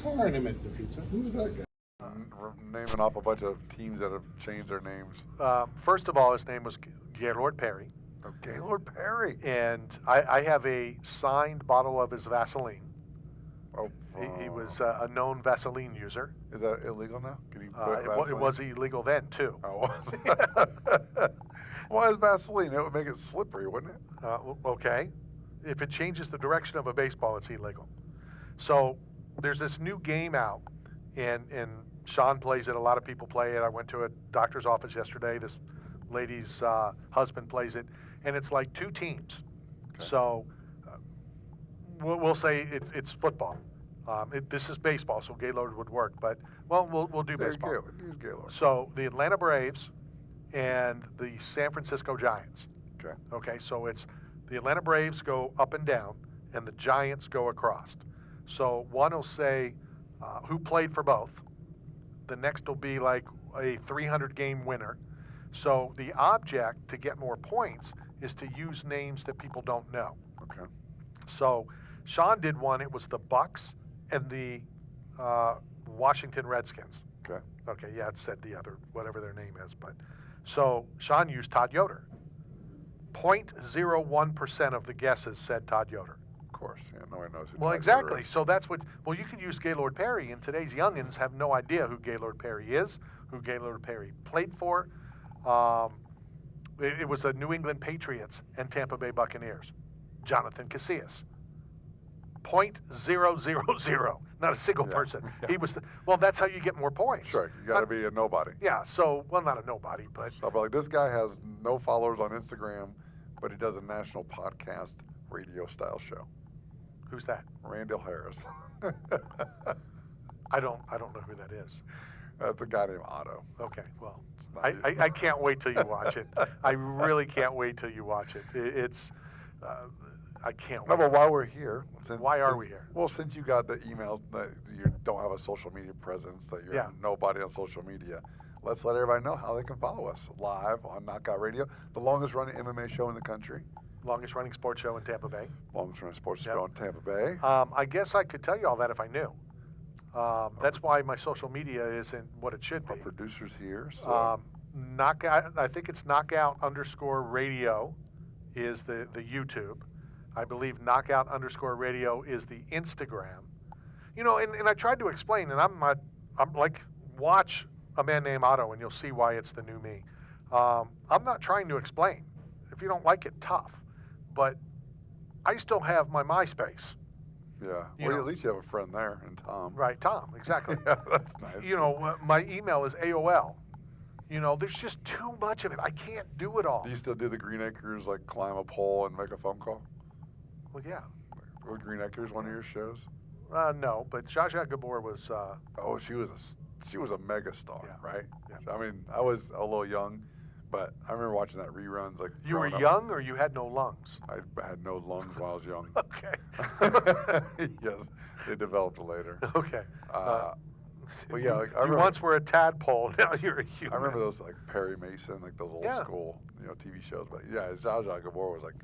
Tournament the pizza. Who's that guy? Naming off a bunch of teams that have changed their names. First of all, his name was Gaylord Perry. Oh, Gaylord Perry. And I have a signed bottle of his Vaseline. Oh, He was a known Vaseline user. Is that illegal now? Can you put It was illegal then, too. Oh, was it? Why is Vaseline? It would make it slippery, wouldn't it? Okay. If it changes the direction of a baseball, it's illegal. So there's this new game out, and Sean plays it. A lot of people play it. I went to a doctor's office yesterday. This lady's husband plays it, and it's like two teams. Okay. So we'll say it's football. This is baseball, so Gaylord would work. But we'll do baseball. Use Gaylord. So the Atlanta Braves and the San Francisco Giants. Okay. Okay. So it's the Atlanta Braves go up and down, and the Giants go across. So one will say who played for both. The next will be like a 300-game winner. So the object to get more points is to use names that people don't know. Okay. So Sean did one. It was the Bucks and the Washington Redskins. Okay. Okay, yeah, it said the other, whatever their name is. But so Sean used Todd Yoder. 0.01% of the guesses said Todd Yoder. Of course, yeah, nobody knows who Well, Todd exactly. Yoder is. So that's what. Well, you can use Gaylord Perry, and today's youngins have no idea who Gaylord Perry is, who Gaylord Perry played for. It was the New England Patriots and Tampa Bay Buccaneers. Jonathan Casillas. 0.000. Not a single person. Yeah. He was. Well, that's how you get more points. Sure, you got to be a nobody. Yeah. So, well, not a nobody, but. So, like, this guy has no followers on Instagram, but he does a national podcast radio style show. Who's that? Randall Harris. I don't know who that is. That's a guy named Otto. Okay, well, I can't wait till you watch it. I really can't wait till you watch it. It's, I can't No, wait. but while we're here, Why are we here? Well, since you got the emails that you don't have a social media presence, that you're nobody on social media, let's let everybody know how they can follow us live on Knockout Radio, the longest running MMA show in the country. Longest running sports show in Tampa Bay. Longest running sports show in Tampa Bay. I guess I could tell you all that if I knew. That's why my social media isn't what it should be. Our producer's here. So. Knockout. I think it's Knockout_radio is the YouTube. I believe Knockout_radio is the Instagram. You know, and I tried to explain, and I'm like, watch A Man Named Otto, and you'll see why it's the new me. I'm not trying to explain. If you don't like it, tough. But I still have my MySpace. Yeah. Well, at least you have a friend there, and Tom. Right, Tom, exactly. Yeah, that's nice. You know, my email is AOL. You know, there's just too much of it. I can't do it all. Do you still do the Green Acres, like climb a pole and make a phone call? Well, yeah. Was Green Acres one of your shows? No, but Zsa Zsa Gabor was... oh, she was a mega star, right? Yeah. I mean, I was a little young, but I remember watching that reruns. Like you were young, or you had no lungs? I had no lungs when I was young. Okay. Yes, they developed later. Okay. But yeah, like, you once were a tadpole, now you're a human. I remember those like Perry Mason, like those old school, TV shows. But yeah, Zsa Zsa Gabor was like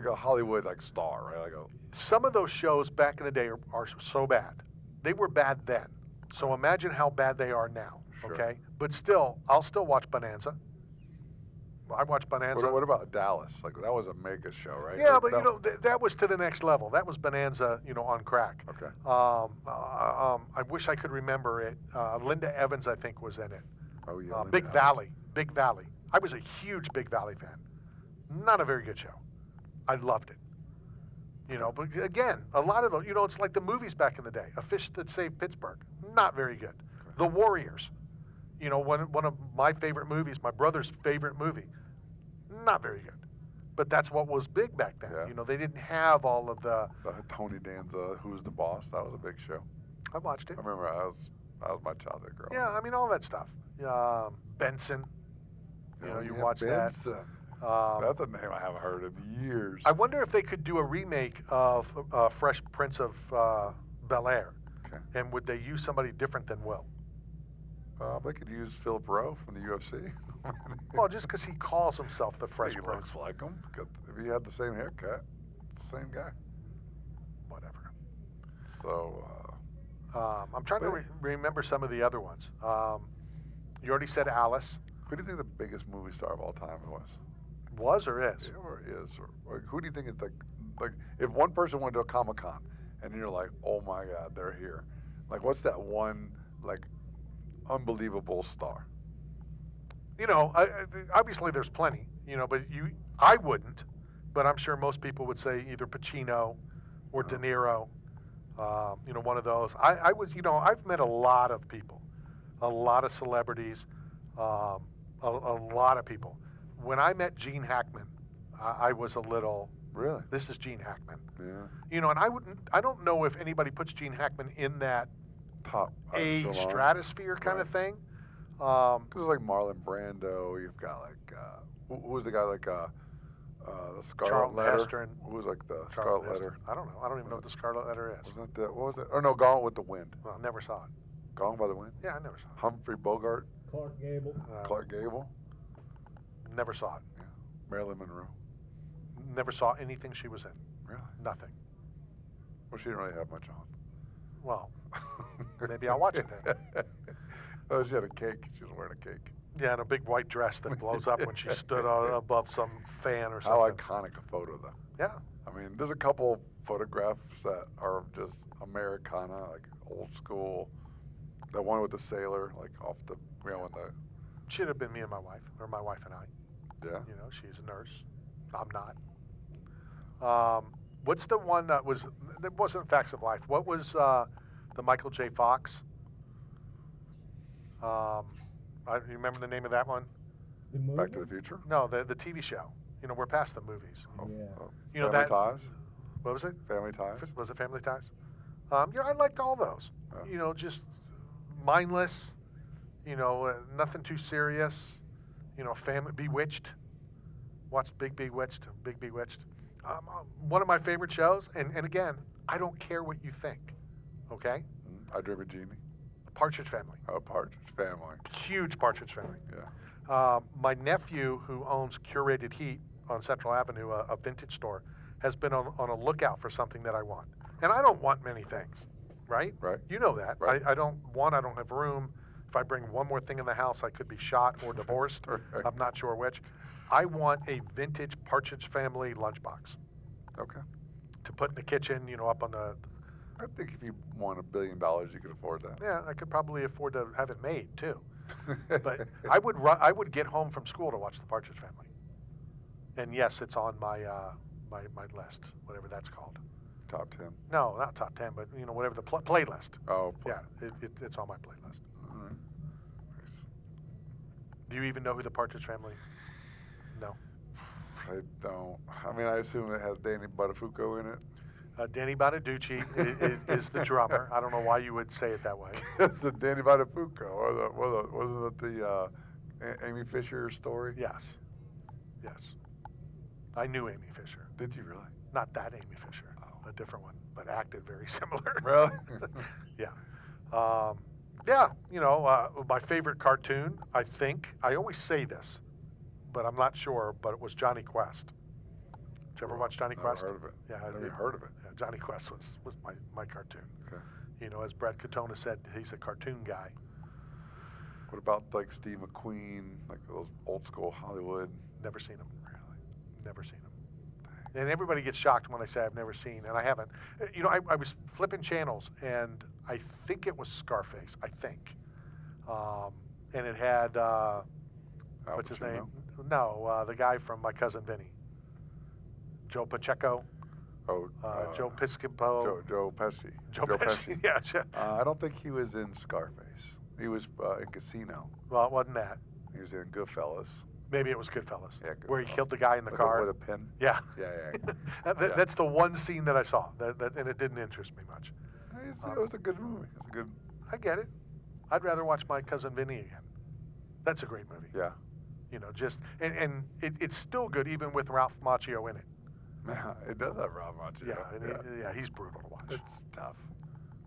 a Hollywood star, right? Some of those shows back in the day are so bad. They were bad then. So imagine how bad they are now. Sure. Okay. But still, I'll still watch Bonanza. I watch Bonanza. What about Dallas? Like that was a mega show, right? Yeah, like, but that was to the next level. That was Bonanza, on crack. Okay. I wish I could remember it. Linda Evans, I think, was in it. Oh yeah. Big Valley. Big Valley. I was a huge Big Valley fan. Not a very good show. I loved it. But again, a lot of those, it's like the movies back in the day. A Fish That Saved Pittsburgh. Not very good. Okay. The Warriors. One of my favorite movies, my brother's favorite movie. Not very good. But that's what was big back then. Yeah. They didn't have all of the Tony Danza, Who's the Boss? That was a big show. I watched it. I remember that was my childhood girl. Yeah, I mean, all that stuff. Benson. You watched Benson. that. That's a name I haven't heard in years. I wonder if they could do a remake of Fresh Prince of Bel-Air. Okay. And would they use somebody different than Will? They could use Philip Rowe from the UFC. Well, just because he calls himself the Fresh He Prince. looks like him. If he had the same haircut, same guy. Whatever. So, I'm trying to remember some of the other ones. You already said Alice. Who do you think the biggest movie star of all time was? Was or is? Or is? Or who do you think is like if one person went to a Comic-Con and you're like, oh my God, they're here. Like, what's that one, like, unbelievable star? You know, obviously there's plenty, you know, but I wouldn't, but I'm sure most people would say either Pacino or De Niro, you know, one of those. I was, you know, I've met a lot of people, a lot of celebrities, a lot of people. When I met Gene Hackman, I was a little, Really? this is Gene Hackman. Yeah. You know, and I don't know if anybody puts Gene Hackman in that Top stratosphere kind of thing. Because it's like Marlon Brando. You've got like who was the guy like the Scarlet Charlton Letter? Heston. Who was like the Charlton Scarlet Heston. Letter? I don't know. I don't even know what the Scarlet Letter is. Wasn't that what was it? Or no, Gone with the Wind. Well, I never saw it. Gone by the Wind. Yeah, I never saw it. Humphrey Bogart. Clark Gable. Clark Gable. Never saw it. Yeah. Marilyn Monroe. Never saw anything she was in. Really? Nothing. Well, she didn't really have much on. Well, maybe I'll watch it then. Oh, she had a cake. She was wearing a cake. Yeah, and a big white dress that blows up when she stood above some fan or How something. iconic a photo, though. Yeah. I mean, there's a couple photographs that are just Americana, like old school. That one with the sailor, like off the, you know, when the, Should have been me and my wife, or my wife and I. yeah. You know, she's a nurse. I'm not. What's the one that wasn't Facts of Life? What was the Michael J. Fox? You remember the name of that one? The movie? Back to the Future. No, the TV show. You know, we're past the movies. Oh, Yeah. oh. You know, Family that- Ties. What was it? Family Ties. Was it Family Ties? You know, I liked all those. Yeah. You know, just mindless. You know, nothing too serious. You know, Bewitched. Watched Big Bewitched. One of my favorite shows. And again, I don't care what you think. Okay? I Dream of Jeannie. Partridge Family. Oh, Partridge Family. Huge Partridge Family. Yeah. My nephew, who owns Curated Heat on Central Avenue, a vintage store, has been on a lookout for something that I want. And I don't want many things, right? Right. You know that. Right. I don't have room. If I bring one more thing in the house, I could be shot or divorced. Right. I'm not sure which. I want a vintage Partridge Family lunchbox Okay. to put in the kitchen, you know, up on the, I think if you won $1 billion, you could afford that. yeah, I could probably afford to have it made too. But I would get home from school to watch the Partridge Family. And yes, it's on my my list, whatever that's called. Top 10. No, not top 10, but you know, whatever the playlist. Oh, Yeah, it's on my playlist. All right. Nice. Do you even know who the Partridge Family? No. I don't. I mean, I assume it has Danny Buttafuoco in it. Danny Bonaducci is the drummer. I don't know why you would say it that way. It's the Danny Buttafuoco. Wasn't it the Amy Fisher story? Yes. I knew Amy Fisher. Did you really? Not that Amy Fisher, a different one, but acted very similar. Really? Yeah. Yeah, you know, my favorite cartoon, I think, I always say this, but I'm not sure, but it was Johnny Quest. Did you ever watch Johnny Never Quest? heard of it. Yeah, Never even heard of it. Yeah, Johnny Quest was my cartoon. Okay. You know, as Brad Katona said, he's a cartoon guy. What about like Steve McQueen, like those old school Hollywood? Never seen him. Really? Never seen him. And everybody gets shocked when I say I've never seen, and I haven't. You know, I was flipping channels, and I think it was Scarface, I think. And it had, what's his name? No, the guy from My Cousin Vinny. Joe Pacheco. Oh, Joe Piscopo. Joe Pesci. Joe Pesci. Yeah. I don't think he was in Scarface. He was in Casino. Well, it wasn't that. He was in Goodfellas. Maybe it was Goodfellas. Yeah, Where he Goodfellas. killed the guy in the With car. with a pin. Yeah. Yeah. That's the one scene that I saw, and it didn't interest me much. It was a good movie. It's a good. I get it. I'd rather watch My Cousin Vinny again. That's a great movie. Yeah. You know, just and it's still good even with Ralph Macchio in it. It does have Ralph Macchio. Yeah, he's brutal to watch. It's tough.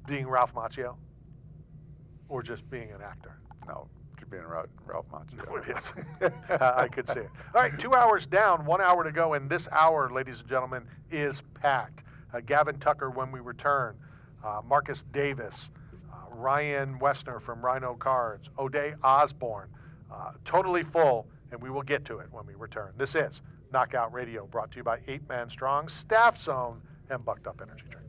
Being Ralph Macchio, or just being an actor. No, just being Ralph Macchio. It is. I could see it. All right, 2 hours down, 1 hour to go, and this hour, ladies and gentlemen, is packed. Gavin Tucker when we return. Marcus Davis. Ryan Westner from Rhino Cards, O'Day Osborne, totally full, and we will get to it when we return. This is Knockout Radio, brought to you by 8 Man Strong, Staff Zone, and Bucked Up Energy Drink.